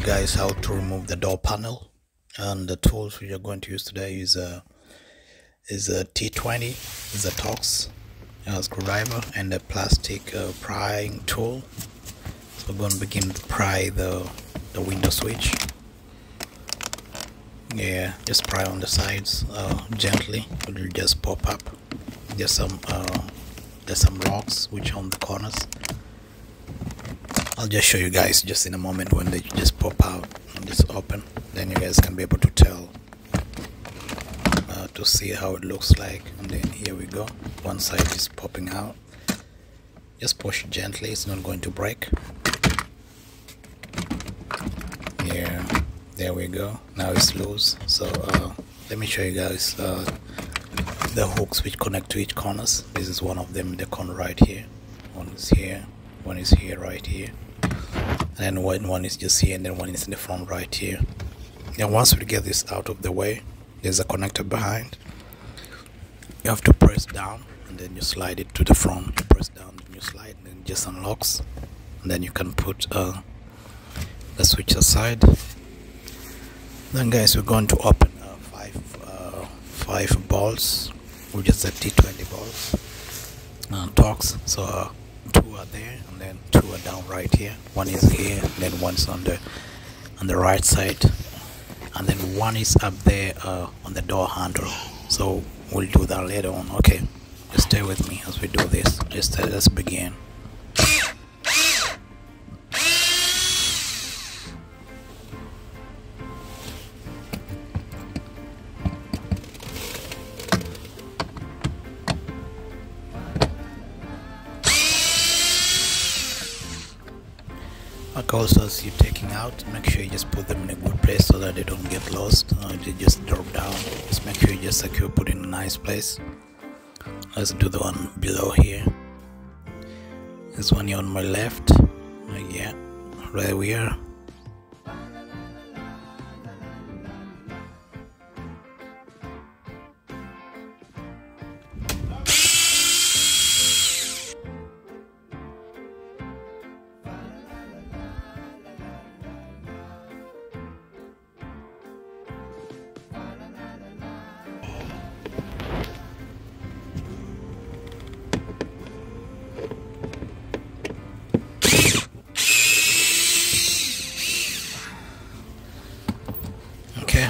guys how to remove the door panel, and the tools we are going to use today is a T20, is a Torx screwdriver, and a plastic prying tool. So we're going to begin to pry the window switch. Yeah, just pry on the sides gently. It will just pop up. There's some rocks which are on the corners. I'll just show you guys just in a moment when they just pop out and just open. Then you guys can be able to tell, to see how it looks like. And then here we go. One side is popping out. Just push it gently. It's not going to break. Yeah, there we go. Now it's loose. So let me show you guys the hooks which connect to each corners. This is one of them in the corner right here. One is here. One is here, right here. And then one is just here, and then one is in the front right here. And once we get this out of the way, there's a connector behind. You have to press down and then you slide it to the front. You press down and you slide, and then it just unlocks. And then you can put the switch aside. Then guys, we're going to open five bolts. We just said T20 bolts and Torx. So 2 are there, and then 2 are down right here. One is here, and then one's on the right side, and then one is up there on the door handle. So we'll do that later on. Okay, just stay with me as we do this. Let's begin. Also, as you're taking out, make sure you just put them in a good place so that they don't get lost. They just drop down. Just make sure you just secure, put in a nice place. Let's do the one below here. This one here on my left. Yeah, right we are.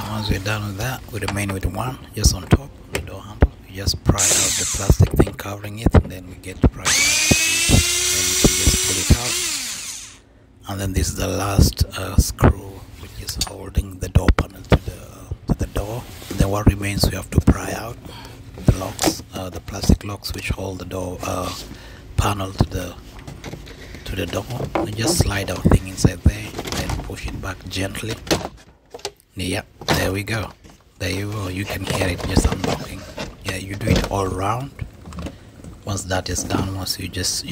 Once we're done with that, we remain with one just on top of the door handle. You just pry out the plastic thing covering it, and then we get to pry it out. Then you can just pull it out. And then this is the last screw which is holding the door panel to the door. And then what remains, we have to pry out the locks, the plastic locks which hold the door panel to the door. And just slide our thing inside there, and then push it back gently. Yep, there we go. There you go. You can hear it just unlocking. Yeah, you do it all around. Once that is done, once you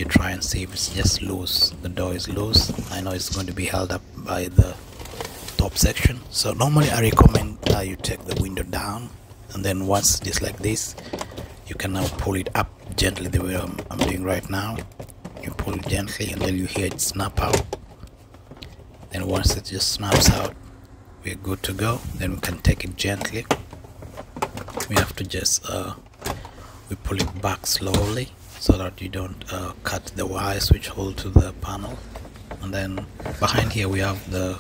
try and see if it's just loose. The door is loose. I know it's going to be held up by the top section. So normally I recommend that you take the window down, and then once just like this, you can now pull it up gently the way I'm doing right now. You pull it gently, and then you hear it snap out. And once it just snaps out, we're good to go. Then we can take it gently. We have to just we pull it back slowly so that you don't cut the wires which hold to the panel. And then behind here we have the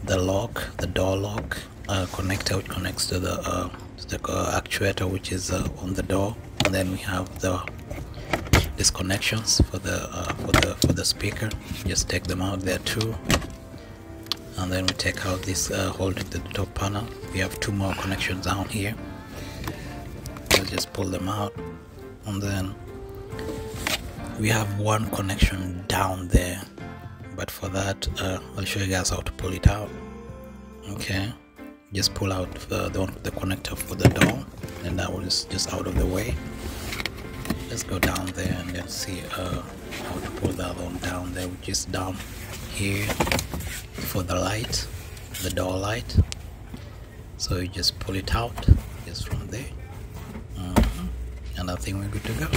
lock, the door lock connector, which connects to the actuator which is on the door. And then we have these connections for the speaker. Just take them out there too. And then we take out this holding the top panel. We have 2 more connections down here. We'll just pull them out, and then we have 1 connection down there, but for that I'll show you guys how to pull it out. Okay, just pull out the connector for the door, and that one is just out of the way. Let's go down there and then see how to pull that one down there, which is down here for the light, the door light. So you just pull it out just from there, and I think we're good to go.